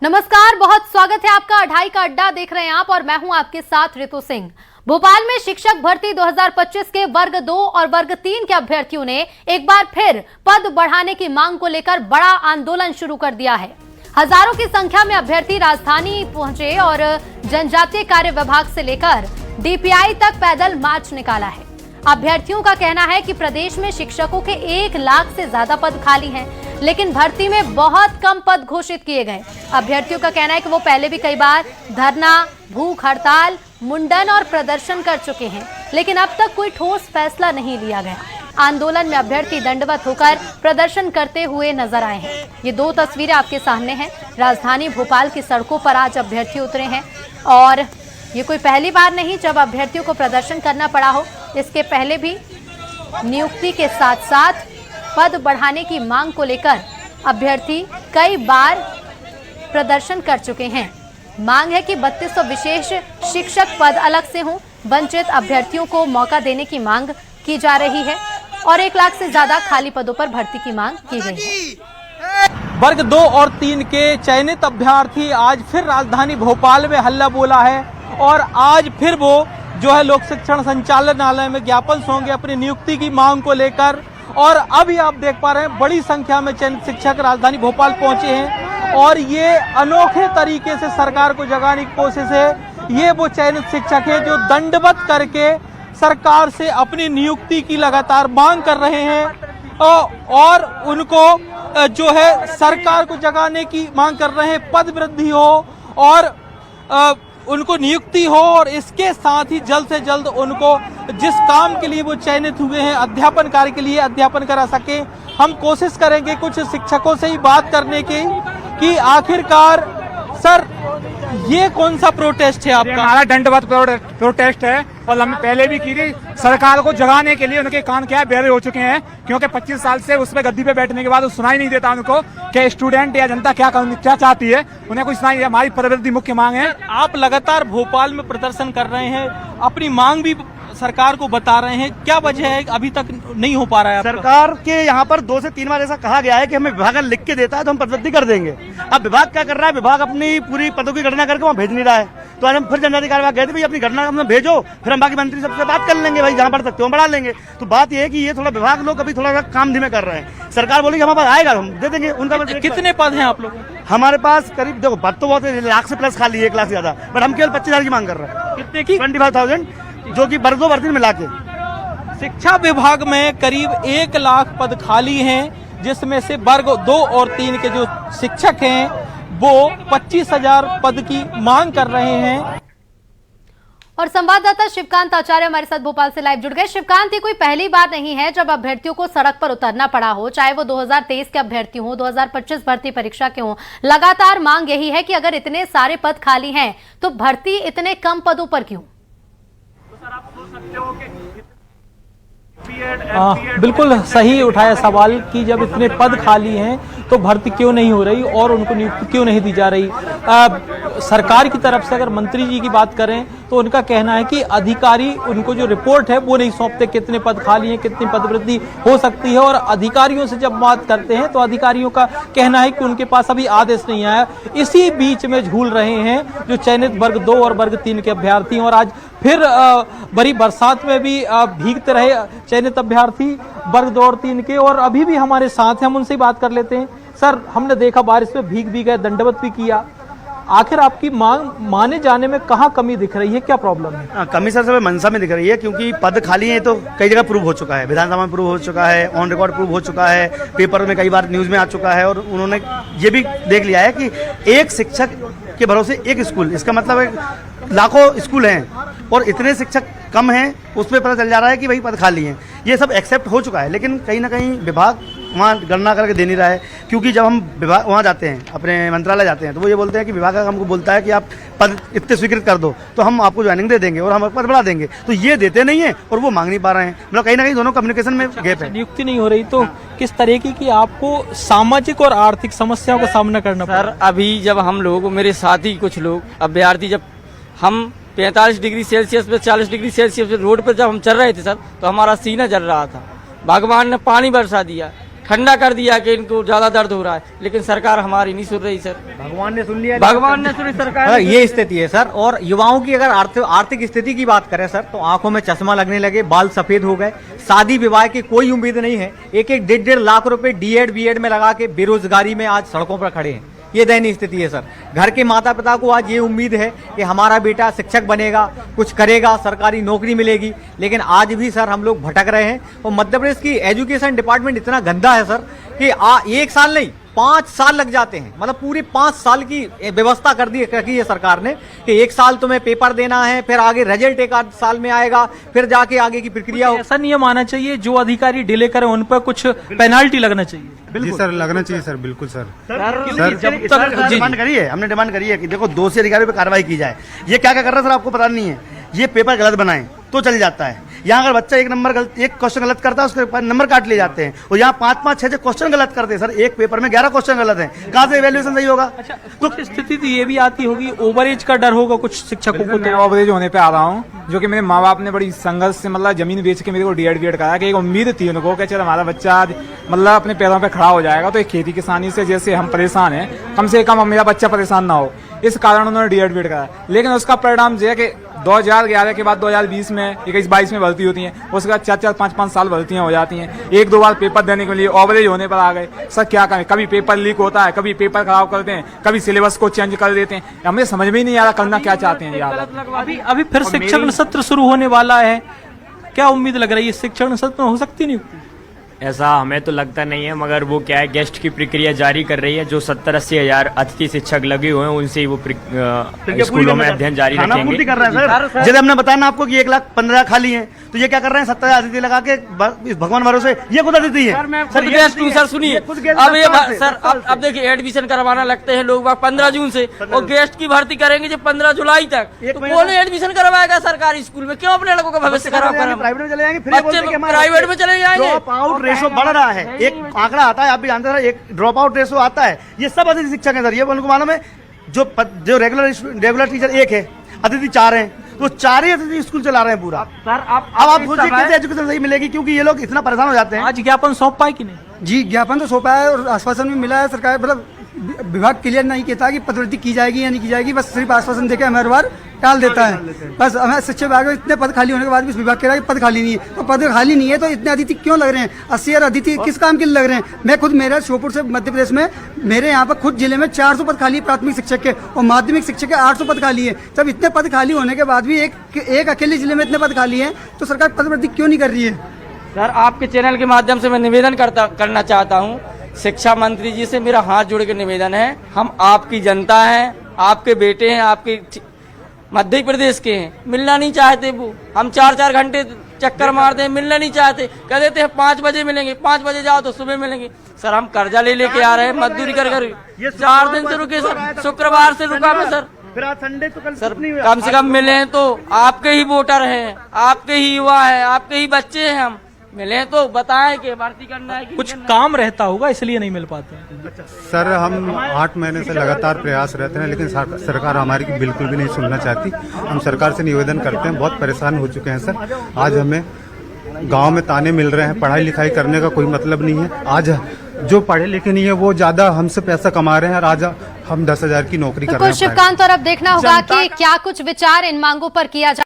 नमस्कार, बहुत स्वागत है आपका। अढ़ाई का अड्डा देख रहे हैं आप और मैं हूं आपके साथ ऋतु सिंह। भोपाल में शिक्षक भर्ती 2025 के वर्ग 2 और वर्ग 3 के अभ्यर्थियों ने एक बार फिर पद बढ़ाने की मांग को लेकर बड़ा आंदोलन शुरू कर दिया है। हजारों की संख्या में अभ्यर्थी राजधानी पहुंचे और जनजातीय कार्य विभाग से लेकर डीपीआई तक पैदल मार्च निकाला है। अभ्यर्थियों का कहना है कि प्रदेश में शिक्षकों के 1 लाख से ज्यादा पद खाली हैं, लेकिन भर्ती में बहुत कम पद घोषित किए गए। अभ्यर्थियों का कहना है कि वो पहले भी कई बार धरना, भूख हड़ताल, मुंडन और प्रदर्शन कर चुके हैं, लेकिन अब तक कोई ठोस फैसला नहीं लिया गया। आंदोलन में अभ्यर्थी दंडवत होकर प्रदर्शन करते हुए नजर आए हैं। ये 2 तस्वीरें आपके सामने हैं। राजधानी भोपाल की सड़कों पर आज अभ्यर्थी उतरे हैं और ये कोई पहली बार नहीं जब अभ्यर्थियों को प्रदर्शन करना पड़ा हो। इसके पहले भी नियुक्ति के साथ साथ पद बढ़ाने की मांग को लेकर अभ्यर्थी कई बार प्रदर्शन कर चुके हैं। मांग है कि 3200 विशेष शिक्षक पद अलग से हों। वंचित अभ्यर्थियों को मौका देने की मांग की जा रही है और 1 लाख से ज्यादा खाली पदों पर भर्ती की मांग की गई है। वर्ग 2 और 3 के चयनित अभ्यर्थी आज फिर राजधानी भोपाल में हल्ला बोला है और आज फिर वो जो है लोक शिक्षण संचालनालय में ज्ञापन सौंगे अपनी नियुक्ति की मांग को लेकर। और अभी आप देख पा रहे हैं बड़ी संख्या में चयनित शिक्षक राजधानी भोपाल पहुंचे हैं और ये अनोखे तरीके से सरकार को जगाने की कोशिश है। ये वो चयनित शिक्षक हैं जो दंडवत करके सरकार से अपनी नियुक्ति की लगातार मांग कर रहे हैं और उनको जो है सरकार को जगाने की मांग कर रहे हैं। पद वृद्धि हो और उनको नियुक्ति हो और इसके साथ ही जल्द से जल्द उनको जिस काम के लिए वो चयनित हुए हैं अध्यापन कार्य के लिए अध्यापन करा सके। हम कोशिश करेंगे कुछ शिक्षकों से ही बात करने की कि आखिरकार सर ये कौन सा प्रोटेस्ट है आपका? हमारा दंडवत प्रोटेस्ट है और हमने पहले भी की थी। सरकार को जगाने के लिए उनके कान क्या है बेरे हो चुके हैं, क्योंकि 25 साल से उस पर गद्दी पे बैठने के बाद वो सुनाई नहीं देता उनको कि स्टूडेंट या जनता क्या चाहती है, उन्हें कुछ सुनाई। हमारी प्रवृत्ति मुख्य मांग है। आप लगातार भोपाल में प्रदर्शन कर रहे हैं, अपनी मांग भी सरकार को बता रहे हैं, क्या वजह है अभी तक नहीं हो पा रहा है? सरकार के यहाँ पर 2 से 3 बार ऐसा कहा गया है कि हमें विभाग लिख के देता है तो हम पदवृद्धि कर देंगे। अब विभाग क्या कर रहा है, विभाग अपनी पूरी पदों की गणना करके वहाँ भेज नहीं रहा है। तो आज हम फिर जनजातीय कार्य विभाग गए थे, भाई अपनी गणना हमें भेजो, फिर हम बाकी मंत्री सबसे बात कर लेंगे, भाई जहाँ बढ़ सकते हो हम बढ़ा लेंगे। तो बात यह है कि ये थोड़ा विभाग लोग अभी थोड़ा काम धीमे कर रहे हैं। सरकार बोली हमारे पास आएगा हम दे देंगे। उनका कितने पद हैं आप लोग? हमारे पास करीब देखो पद तो बहुत 1 लाख से प्लस खाली 1 लाख से ज्यादा, बट हम केवल 25,000 की मांग कर रहे हैं। कितने की? 25,000, जो कि वर्ग 2 वर्ग 3 मिला के। शिक्षा विभाग में करीब 1 लाख पद खाली हैं, जिसमें से वर्ग 2 और 3 के जो शिक्षक हैं वो 25,000 पद की मांग कर रहे हैं। और संवाददाता शिवकांत आचार्य हमारे साथ भोपाल से लाइव जुड़ गए। शिवकांत, ये कोई पहली बार नहीं है जब अभ्यर्थियों को सड़क पर उतरना पड़ा हो, चाहे वो 2023 के अभ्यर्थी हो, 2025 भर्ती परीक्षा के हो। लगातार मांग यही है कि अगर इतने सारे पद खाली हैं तो भर्ती इतने कम पदों पर क्यों? बिल्कुल सही उठाया सवाल कि जब इतने पद खाली हैं तो भर्ती क्यों नहीं हो रही और उनको नियुक्ति क्यों नहीं दी जा रही। सरकार की तरफ से अगर मंत्री जी की बात करें तो उनका कहना है कि अधिकारी उनको जो रिपोर्ट है वो नहीं सौंपते कितने पद खाली हैं, कितनी पद वृद्धि हो सकती है। और अधिकारियों से जब बात करते हैं तो अधिकारियों का कहना है कि उनके पास अभी आदेश नहीं आया। इसी बीच में झूल रहे हैं जो चयनित वर्ग 2 और वर्ग 3 के अभ्यर्थी। और आज फिर बड़ी बरसात में भी भीगते रहे चयनित अभ्यर्थी वर्ग 2 और 3 के, और अभी भी हमारे साथ हैं, हम उनसे ही बात कर लेते हैं। सर, हमने देखा बारिश में भीग भी गए, दंडवत भी किया, आखिर आपकी मांग माने जाने में कहाँ कमी दिख रही है, क्या प्रॉब्लम है? कमी सर मनसा में दिख रही है, क्योंकि पद खाली है तो कई जगह प्रूव हो चुका है, विधानसभा में प्रूव हो चुका है, ऑन रिकॉर्ड प्रूव हो चुका है, पेपर में कई बार न्यूज में आ चुका है। और उन्होंने ये भी देख लिया है कि एक शिक्षक के भरोसे एक स्कूल, इसका मतलब लाखों स्कूल हैं और इतने शिक्षक कम हैं, उसमें पता चल जा रहा है कि भाई पद खाली हैं। ये सब एक्सेप्ट हो चुका है, लेकिन कहीं ना कहीं विभाग वहाँ गणना करके दे नहीं रहा है। क्योंकि जब हम विभाग वहाँ जाते हैं, अपने मंत्रालय जाते हैं, तो वो ये बोलते हैं कि विभाग हमको बोलता है कि आप पद इतने स्वीकृत कर दो तो हम आपको ज्वाइनिंग दे देंगे और हम पद बढ़ा देंगे। तो ये देते नहीं है और वो मांग नहीं पा रहे हैं। मतलब कहीं ना कहीं दोनों कम्युनिकेशन में गैप है। नियुक्ति नहीं हो रही तो किस तरीके की आपको सामाजिक और आर्थिक समस्याओं का सामना करना पड़ा? सर, अभी जब हम लोग, मेरे साथी कुछ लोग अभ्यर्थी, जब हम 45 डिग्री सेल्सियस पे 40 डिग्री सेल्सियस पे रोड पर जब हम चल रहे थे सर, तो हमारा सीना जल रहा था। भगवान ने पानी बरसा दिया, ठंडा कर दिया कि इनको ज्यादा दर्द हो रहा है, लेकिन सरकार हमारी नहीं सुन रही सर। भगवान ने सुन लिया, भगवान ने सुनी, सरकार ये स्थिति है सर। और युवाओं की अगर आर्थिक स्थिति की बात करें सर, तो आंखों में चश्मा लगने लगे, बाल सफेद हो गए, शादी विवाह की कोई उम्मीद नहीं है। एक 1.5 लाख रुपए डीएड बीएड में लगा के बेरोजगारी में आज सड़कों पर खड़े हैं। ये दयनीय स्थिति है सर। घर के माता पिता को आज ये उम्मीद है कि हमारा बेटा शिक्षक बनेगा, कुछ करेगा, सरकारी नौकरी मिलेगी, लेकिन आज भी सर हम लोग भटक रहे हैं। और मध्य प्रदेश की एजुकेशन डिपार्टमेंट इतना गंदा है सर कि 1 साल नहीं 5 साल लग जाते हैं। मतलब पूरी 5 साल की व्यवस्था कर दी है सरकार ने कि 1 साल तुम्हें पेपर देना है, फिर आगे रिजल्ट 1 आध साल में आएगा, फिर जाके आगे की प्रक्रिया हो। ऐसा नियम आना चाहिए जो अधिकारी डिले करें उन पर कुछ पेनाल्टी लगना चाहिए। जी सर, लगना चाहिए सर, बिल्कुल सर। जब तक डिमांड करी है, हमने डिमांड करी है कि देखो दोषी अधिकारियों पर कार्रवाई की जाए। ये क्या क्या कर रहा है सर आपको पता नहीं है। ये पेपर गलत बनाए तो चल जाता है। यहाँ अगर बच्चा एक क्वेश्चन गलत करता है उसके नंबर काट लिए जाते हैं, और यहाँ 5-5, 6-6 क्वेश्चन गलत करते हैं सर। एक पेपर में 11 क्वेश्चन गलत हैं, कहाँ से इवैल्यूएशन सही होगा? अच्छा, कुछ स्थिति तो ये भी आती होगी, ओवरेज का डर होगा कुछ शिक्षकों को। मैं ओवरेज होने पे आ रहा हूँ, जो कि मेरे माँ बाप ने बड़ी संघर्ष से मतलब जमीन बेच के मेरे को डीएड बीएड कराया, कि एक उम्मीद थी उनको कि चल हमारा बच्चा आज मतलब अपने पैरों पे खड़ा हो जाएगा। तो एक खेती किसानी से जैसे हम परेशान हैं, कम से कम मेरा बच्चा परेशान ना हो, इस कारण उन्होंने डीएड बीएड कराया। लेकिन उसका परिणाम ये है कि 2011 के बाद 2020 में 21-22 में भर्ती होती हैं, उसके बाद 4-4, 5-5 साल भर्तियां हो जाती हैं। 1-2 बार पेपर देने के लिए ओवरेज होने पर आ गए सर। क्या करें, कभी पेपर लीक होता है, कभी पेपर खराब करते हैं, कभी सिलेबस को चेंज कर देते हैं। हमें समझ में ही नहीं आ रहा करना क्या चाहते हैं यार। अभी फिर शिक्षण सत्र शुरू होने वाला है, क्या उम्मीद लग रही है शिक्षण सत्र में हो सकती नहीं? ऐसा हमें तो लगता नहीं है, मगर वो क्या है, गेस्ट की प्रक्रिया जारी कर रही है। जो 70-80 हजार अतिथि शिक्षक लगे हुए हैं, उनसे ही वो स्कूलों में अध्ययन जारी रखेंगे। कर रहे हैं सर। जैसे हमने बताया ना आपको कि 1,15,000 खाली हैं, तो ये क्या कर रहे हैं, 70,000 अतिथि लगा के भगवान भरोसे ये खुद अतिथि है। सर सुनिए, अब ये सर अब देखिए एडमिशन करवाना लगते हैं लोग 15 जून से, और गेस्ट की भर्ती करेंगे जो 15 जुलाई तक। तो कौन एडमिशन करवाएगा सरकारी स्कूल में? क्यों अपने लड़कों का भविष्य खराब करें? प्राइवेट में चले जाएंगे, प्राइवेट में चले जाएंगे। रेशो बढ़ रहा है, एक आंकड़ा आता है, आप भी जानते हैं, एक ड्रॉप आउट रेशो आता है। ये सब अतिथि शिक्षक है सर, ये उनको मालूम है। जो रेगुलर टीचर 1 है, अतिथि 4 हैं, तो 4 ही अतिथि स्कूल चला रहे हैं पूरा। सर अब आप सोचिए कैसे एजुकेशन सही मिलेगी, क्योंकि ये लोग इतना परेशान हो जाते हैं। आज ज्ञापन सौंप पाए कि नहीं? जी, ज्ञापन तो सौंपा है और आश्वासन भी मिला है। सरकार मतलब विभाग क्लियर नहीं कहता कि पदोन्नति की जाएगी या नहीं की जाएगी, बस सिर्फ आश्वासन देकर हमें हर बार टाल देता है। बस हमें शिक्षा विभाग में इतने पद खाली होने के बाद भी इस विभाग कह रहा है कि पद खाली नहीं है। तो पद खाली नहीं है तो इतने अतिथि क्यों लग रहे हैं? 80,000 अतिथि किस काम के लिए लग रहे हैं? मैं खुद, मेरा श्योपुर से मध्य प्रदेश में, मेरे यहाँ पर खुद जिले में 400 पद खाली है प्राथमिक शिक्षक के, और माध्यमिक शिक्षक के 800 पद खाली है। जब इतने पद खाली होने के बाद भी एक अकेले जिले में इतने पद खाली है, तो सरकार पदोन्नति क्यों नहीं कर रही है? सर आपके चैनल के माध्यम से मैं निवेदन करना चाहता हूँ, शिक्षा मंत्री जी से मेरा हाथ जोड़ के निवेदन है, हम आपकी जनता हैं, आपके बेटे हैं, आपके मध्य प्रदेश के हैं। मिलना नहीं चाहते वो, हम 4-4 घंटे चक्कर मारते हैं, मिलना नहीं चाहते। कह देते हैं 5 बजे मिलेंगे, 5 बजे जाओ तो सुबह मिलेंगे। सर हम कर्जा लेके आ रहे हैं, मजदूरी कर 4 दिन से रुके सर, शुक्रवार से रुका मैं सर। फिर आज संडे तो सर कम से कम मिले तो आपके ही वोटर हैं, आपके ही युवा हैं, आपके ही बच्चे हैं। हम मिले तो बताएं कि भर्ती करना है कि कुछ काम रहता होगा इसलिए नहीं मिल पाते हैं। सर हम 8 महीने से लगातार प्रयास रहते हैं, लेकिन सरकार हमारी बिल्कुल भी नहीं सुनना चाहती। हम सरकार से निवेदन करते हैं, बहुत परेशान हो चुके हैं सर। आज हमें गांव में ताने मिल रहे हैं, पढ़ाई लिखाई करने का कोई मतलब नहीं है। आज जो पढ़े लिखे नहीं है वो ज्यादा हमसे पैसा कमा रहे हैं, और आज हम 10,000 की नौकरी कर रहे हैं। शिवकांत, और अब देखना होगा कि क्या कुछ विचार इन मांगों पर किया जाए।